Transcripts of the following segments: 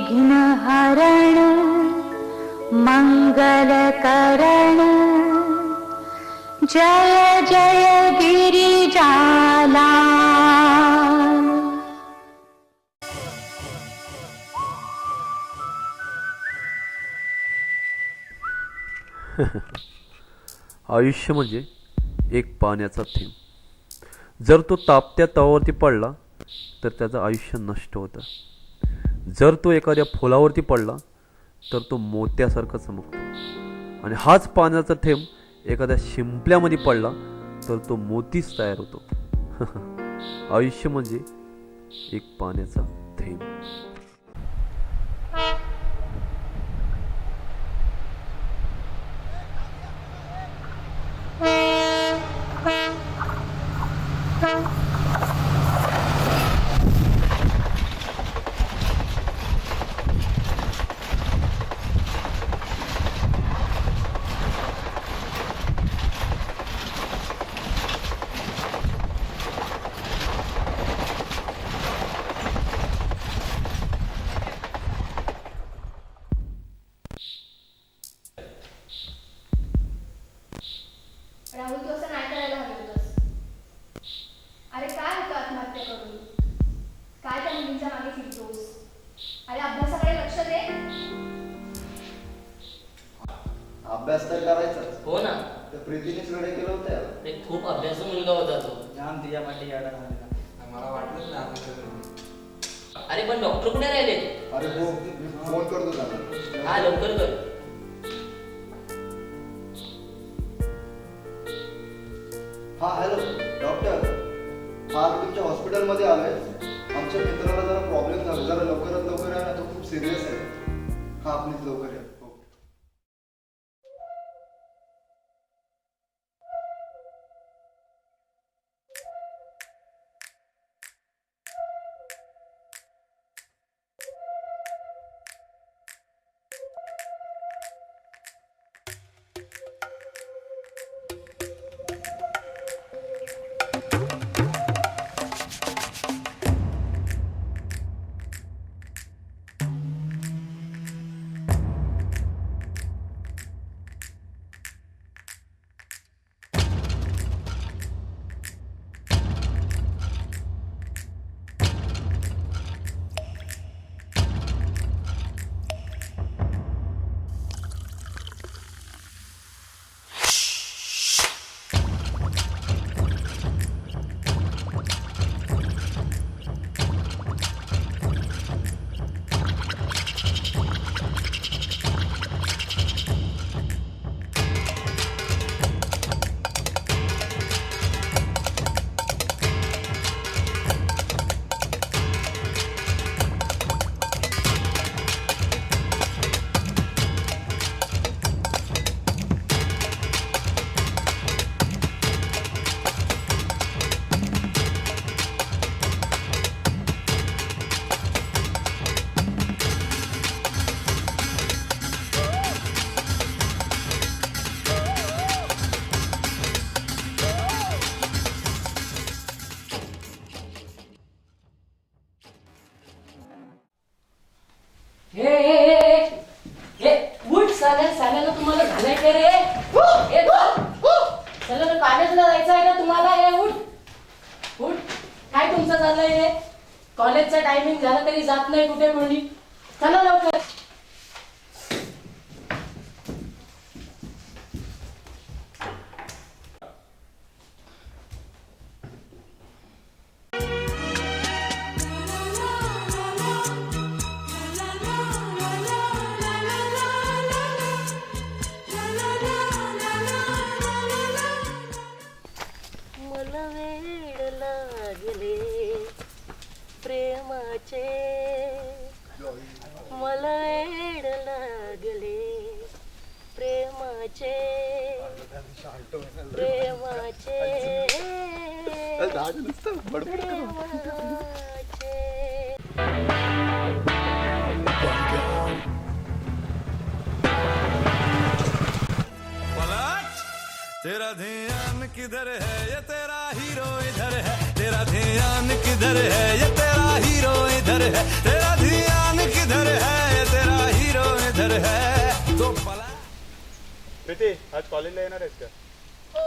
विघ्नहरण मंगलकरण जय जय गिरिजाला। आयुष्य म्हणजे एक पाण्याचा थेंब. जर तो तापत्या तवावरती पडला तर त्याचं आयुष्य नष्ट होतं. जर तो एखाद्या फुलावरती पडला तर तो मोत्यासारखा चमकतो. आणि हाच पाण्याचा थेंब एखाद्या शिंपल्यामध्ये पडला तर तो मोतीच तयार होतो. आयुष्य म्हणजे एक पाण्याचा थेंब. राहुल, तू असं नाही करायला हवं होतंस. अरे काय होतं आत्महत्या करून? काय त्या मुलींच्या मागे फिरतोस? अरे अभ्यासाकडे लक्ष दे. अभ्यास तर करायचाच. हो ना, तर प्रीतीनेच वेळ केलं होतं यार. एक खूप अभ्यासू मुलगा होता तो. जाम तिच्या पाठी यायला लागला. मला वाटलंच नाही आपण. अरे पण डॉक्टर कुठे राहिले? अरे हो, मी फोन करतो त्याला. हा, लवकर कर. हा हॅलो डॉक्टर, हा मी तुमच्या हॉस्पिटलमध्ये आलोय. आमच्या मित्राला जरा प्रॉब्लेम झाला, जरा लवकरात लवकर या ना, तो खूप सिरियस आहे. हा प्लीज लवकर या. हो. उठ, साल्याला तुम्हाला झालंय का रे? साल्याला कॉलेजला जायचं आहे का तुम्हाला? उठ उठ. काय तुमचं चाललंय रे? कॉलेजचा टायमिंग झाला तरी जात नाही कुठे कोणी. चला लवकर. मला वेड लागले प्रेमाचे, मला वेड लागले प्रेमाचे, प्रेमाचे, तेरा ध्यान किधर है ये तेरा हीरो इधर है, तेरा ध्यान किधर है ये तेरा हीरो इधर है, तेरा ध्यान किधर है ये तेरा हीरो इधर है तो पला प्रीती आज कॉलेजला येणार आहेस का? हो.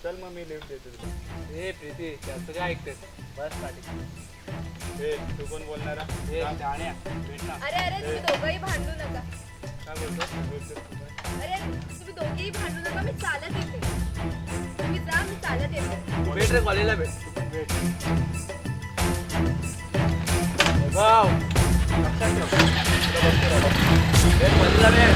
चल मग मी लिफ्ट देतो तुला. ए प्रीती त्याचं काय ऐकतेस बस साठी ए तू कोण बोलणारा? ए जाण्या भेट ना अरे अरे तुम्ही दोघंही भांडू नका. काय बोलतो? अरे तुम्ही दोघेही भांडू नका. मी चालत येते. तुम्ही जा, मी चालत येते. भेट रे कॉलेजला भेट तू पण भेट भाऊ लक्षात ठेव भेट कॉलेजला भेट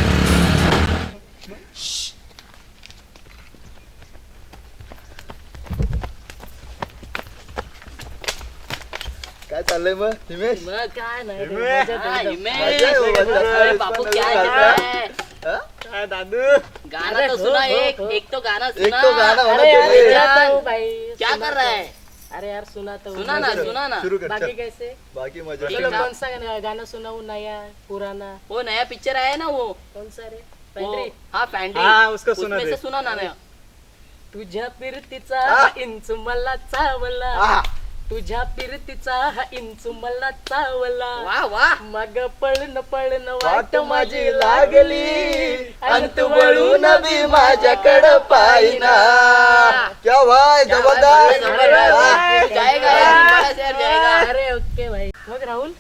काय चाललंय मग हिमेश? मग काय नाही रे, हिमेश. मजेत एकदम. मजा आहे हो, मजा. अरे बापू क्या है हा? काय दादू गाना अरे तो हो, सुना हो, एक हो. एक तो गाना एक सुना तो गाना होना अरे यार चाहिए. सुनाता हूँ भाई. क्या कर सुनाता रहा हूँ. है अरे यार सुनाता हूँ. सुना ना सुना ना शुरू कर बाकी चल. कैसे? बाकी मजा. चलो कौन सा गाना सुनाऊं, नया पुराना वो नया पिक्चर आया है ना वो कौन सा रे? वो पेंड्री. हाँ फैंड्री हाँ, उसको सुना उसमें दे. से सुना ना नया तुझ्या फिरतीचा इंच मला चावला, तुझ्या फिरतीचा हा इंच मला चावला, वाह वाह मग पळण पळण वाट वाट माझी माझी लागली आणि तू वळून बी माझ्याकडं पाहिना. क्या भाई जबरदस्त. जाएगा यार, बड़ा शहर जाएगा. अरे ओके भाई. मग राहुल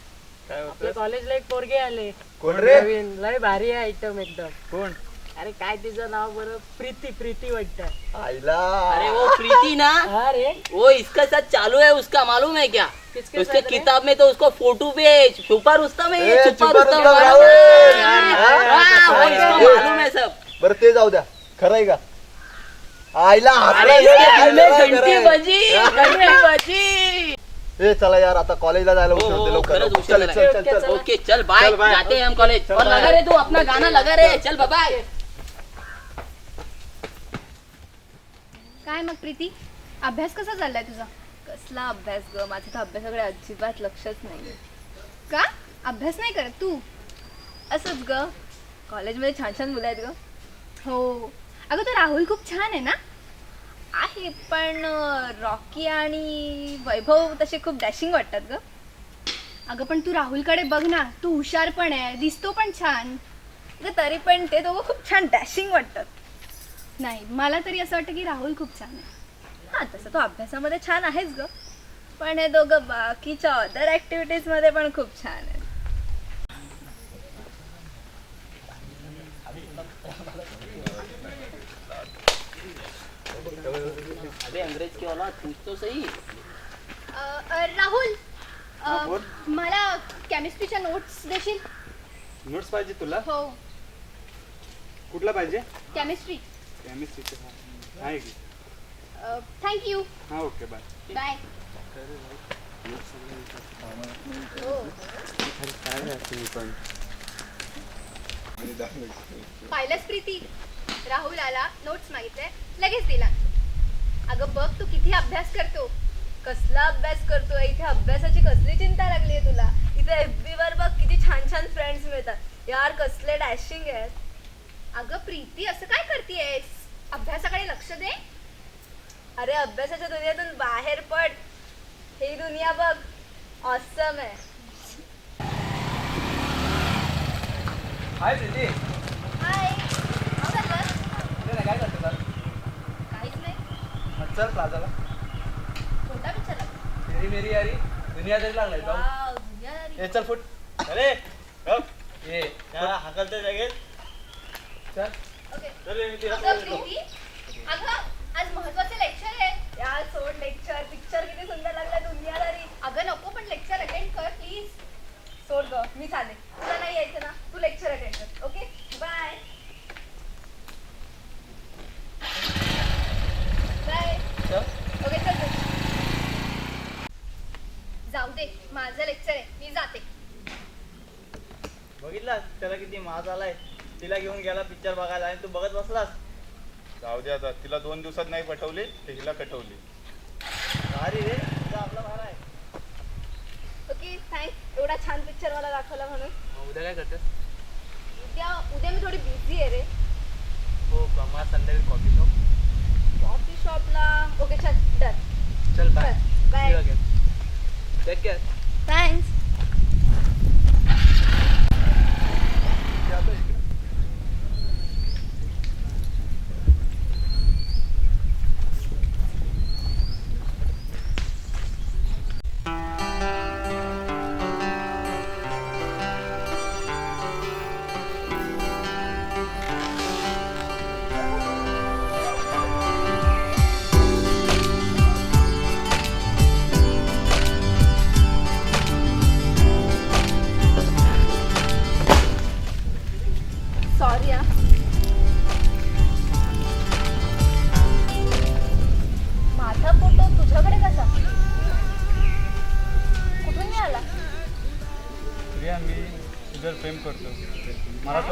काय आपल्या होतं? कॉलेजला एक पोरगे आले. कोण रे? नवीन लय भारी आहे आयटम एकदम. कोण? अरे काय तिचं नाव बरं? प्रीती. प्रीती वाटतं. आईला अरे वो प्रीति ना हा रे. वो इसके साथ चालू है उसका मालूम है क्या किसके उसके साथ रे? किताब में तो उसको फोटो पे छुपा रुस्तम है ए, ये छुपा छुपा रुस्तम रुस्तम मालूम राहुल. है. हाँ, वो इसको मालूम है सब. बरं ते जाऊ द्या. खरं आहे का? आईला अरे हसलं इसके रे, दिल में खरं घंटी आहे. बजी घंटी बजी. ए चला यार आता कॉलेजला जायला उशीर होते. ओ, लवकर खरंच लवकर. उशीर चल झालाय. चल चल चल. ओके चल बाय चल, बाय. जाते हैं हम कॉलेज चल, और बाय. लगा रे तू अपना गाना लगा रे चल बाय. काय मग प्रीती, अभ्यास कसा चाललाय तुझा? कसला अभ्यास ग? माझं तर अभ्यासाकडे अजिबात लक्षच नाही. का अभ्यास नाही करत तू? असंच ग, कॉलेजमध्ये छान छान मुलं आहेत ग. हो अगं तो राहुल खूप छान आहे ना? आहे पण रॉकी आणि वैभव तसे खूप डॅशिंग वाटतात ग. अगं पण तू राहुलकडे बघ ना, तू हुशार पण आहे, दिसतो पण छान. अगं तरी पण ते दोघं खूप छान डॅशिंग वाटतात. नाही मला तरी असं वाटतं की राहुल खूप छान आहे. हां तसं तो अभ्यासामध्ये छान आहेच ग, पण हे दोघं बाकीच्या अदर ॲक्टिव्हिटीजमध्ये पण खूप छान आहेत. अबे अंग्रेज की औलाद पूछ तो सही. राहुल हा, बोल. मला केमिस्ट्रीच्या नोट्स देशील? नोट्स पाहिजे तुला? हो कुठला पाहिजे? केमिस्ट्री. केमिस्ट्रीचे आहे की? थँक्यू. हा ओके बाय. बाय. पाहिलंच प्रीती, राहुल आला, नोट्स मागितले, लगेच दिला. अगं बघ तू किती अभ्यास करतो. कसला अभ्यास करतोय? इथे अभ्यासाची कसली चिंता लागली आहे तुला? इथे FB वर बघ किती छान छान फ्रेंड्स मिळतात यार, कसले डॅशिंग आहेत. अगं प्रीती असं काय करतेयस? अभ्यासाकडे लक्ष दे. अरे अभ्यासाच्या दुनियेतून बाहेर पड. ही दुनिया बघ, ऑसम आहे. हाय प्रीती हाय. काय काय करतो सर काहीच नाही. चल प्लाझाला कोणता पिक्चर आहे? तेरी मेरी यारी दुनिया तरी लागलाय जाऊ. वाव, दुनियादारी. ए चल फुट अरे ये हाकलते लगेच चल. ओके. चल अगं प्रीती, अगं आज महत्वाचे लेक्चर आहे यार. सोड लेक्चर. पिक्चर किती सुंदर लागला दुनियादारी. अगं नको पण लेक्चर अटेंड कर प्लीज. सोड ग, मी चालेल. तुला नाही यायचं ना, तू लेक्चर अटेंड कर. Okay bye. बाय. चल. ओके चल. जाऊ दे, माझं लेक्चर आहे, मी जाते. बघितला त्याला किती माज आलाय. तिला घेऊन गेला पिक्चर बघायला आणि तू बघत बसलास. जाऊ दे आता. तिला 2 दिवसात नाही पटवली तर हिला कटवली. भारी रे तुझा आपला भारा आहे. ओके थँक्स एवढा छान पिक्चर मला दाखवला म्हणून. मग उद्या काय करतेस? उद्या मी थोडी बिझी आहे रे. हो का? मला संध्याकाळी कॉफी शॉप. कॉफी शॉपला. ओके चल डन. चल bye. Bye. Take care. Thanks.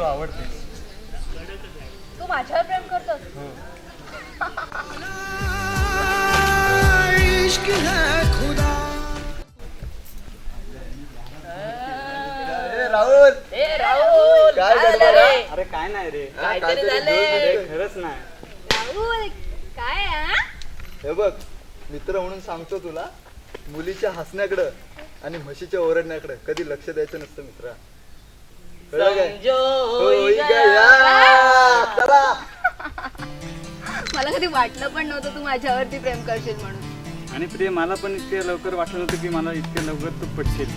तू आवडते. तू माझ्यावर प्रेम करतोस? इश्क है खुदा. राहुल ए राहुल काय काय गडबड झालं आहे? रे? अरे काय नाही रे. काहीतरी झालंय. खरंच नाही. राहुल काय हा? हे बघ मित्र म्हणून सांगतो तुला, मुलीच्या हसण्याकडं आणि म्हशीच्या ओरडण्याकडं कधी लक्ष द्यायचं नसतं मित्रा. कळलं काय? समजो होई होई गया. गया. चला. मला कधी वाटलं पण नव्हतं तू माझ्यावरती प्रेम करशील म्हणून. आणि प्रिय मला पण इतक्या लवकर वाटलं नव्हतं की मला इतक्या लवकर तू पटशील.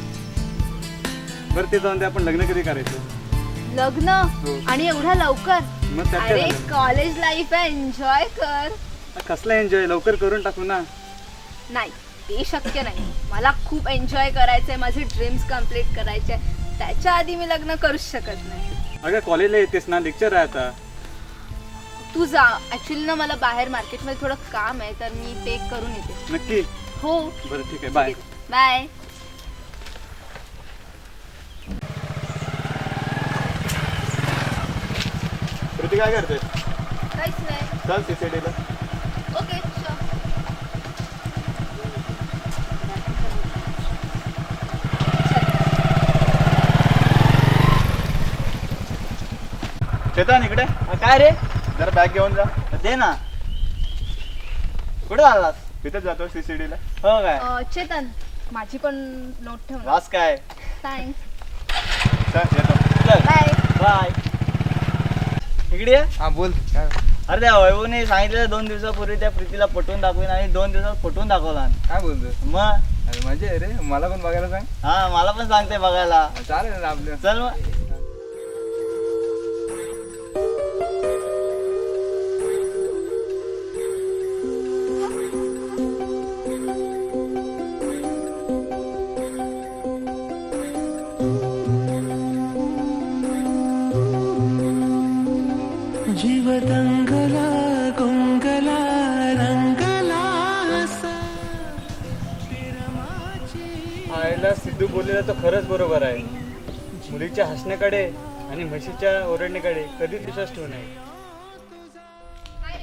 बरं ते जाऊन ते आपण लग्न कधी करायचं? लग्न हो. आणि एवढ्या लवकर? मग त्यात काय अरे झालं? कॉलेज लाईफ आहे, एन्जॉय कर. कसला एन्जॉय, लवकर करून टाकू ना. नाही ते शक्य नाही. मला खूप एन्जॉय करायचंय, माझे ड्रीम्स कम्प्लीट करायचे. त्याच्या आधी मी लग्न करूच शकत नाही. अगं कॉलेजला येतेस ना, लेक्चर आहे आता. तू जा. ऍक्च्युली ना मला बाहेर मार्केटमध्ये थोडं काम आहे, तर मी ते करून येते. नक्की? हो बरं ठीक आहे, बाय. बाय. प्रीती काय करते? काहीच नाही. चल सीसीटीला. Okay sure. चेतन इकडे. काय रे? जरा बॅग घेऊन जा. दे ना. कुठे आलास? तिथेच जातो सीसीटीला. हो काय? चेतन माझी पण नोट ठेव ना. वास काय? थँक्स. चल येतो. बाय. बाय. इकडे ये. हा बोल काय? अरे त्या वैभवने सांगितलं 2 दिवसापूर्वी त्या प्रीतीला पटवून दाखवीन, आणि 2 दिवसात पटवून दाखवला. काय बोलतो? मग अरे मजा आहे रे, मला पण बघायला सांग. हा मला पण सांगते बघायला. चालेल ना आपलं. चल मग. जीव दंगला गुंगला रंगला. आईला सिद्धू बोललेला तो खरंच बरोबर आहे. मुलीच्या हसण्याकडे आणि म्हशीच्या ओरडण्याकडे कधीच विश्वास ठेवू नये.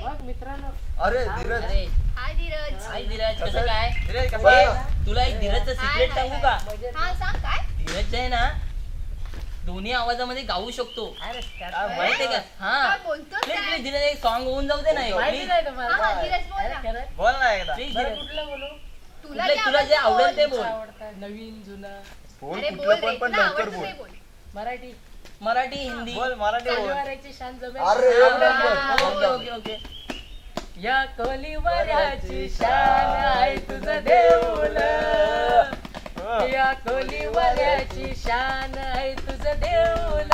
बघ मित्रांनो, अरे धीरज. अरे हाय धीरज. हाय धीरज, कसं काय? कसं आहे? ए, तुला एक धीरजचं सिक्रेट सांगू का? हा सांग काय? धीरज आहे ना, दोन्ही आवाजामध्ये गाऊ शकतो. माहितीये का? हा काय बोलतोस प्लीज काय? प्लीज धीरज एक सॉन्ग होऊन जाऊ दे ना. माहिती प्लीज नाही हा तुम्हाला? हा धीरज बोल ना. खरं? बोल ना एकदा. प्लीज बरं, धीरज. कुठलं बोलू? तुला तुला जे आवडेल ते बोल. आवडतं नवीन जुनं बोल अरे कुठलं बोल रे, पण तुला लवकर आवडतं बोल. ते बोल. मराठी. मराठी हिंदी बोल मराठी बोल. कोलीवाऱ्याची शान जमेल. अरे एक हा, नंबर. Okay okay okay. या कोलीवाऱ्याची शान आहे तुझं देऊल. या कोलीवाऱ्याची शान आहे तुझं देऊल.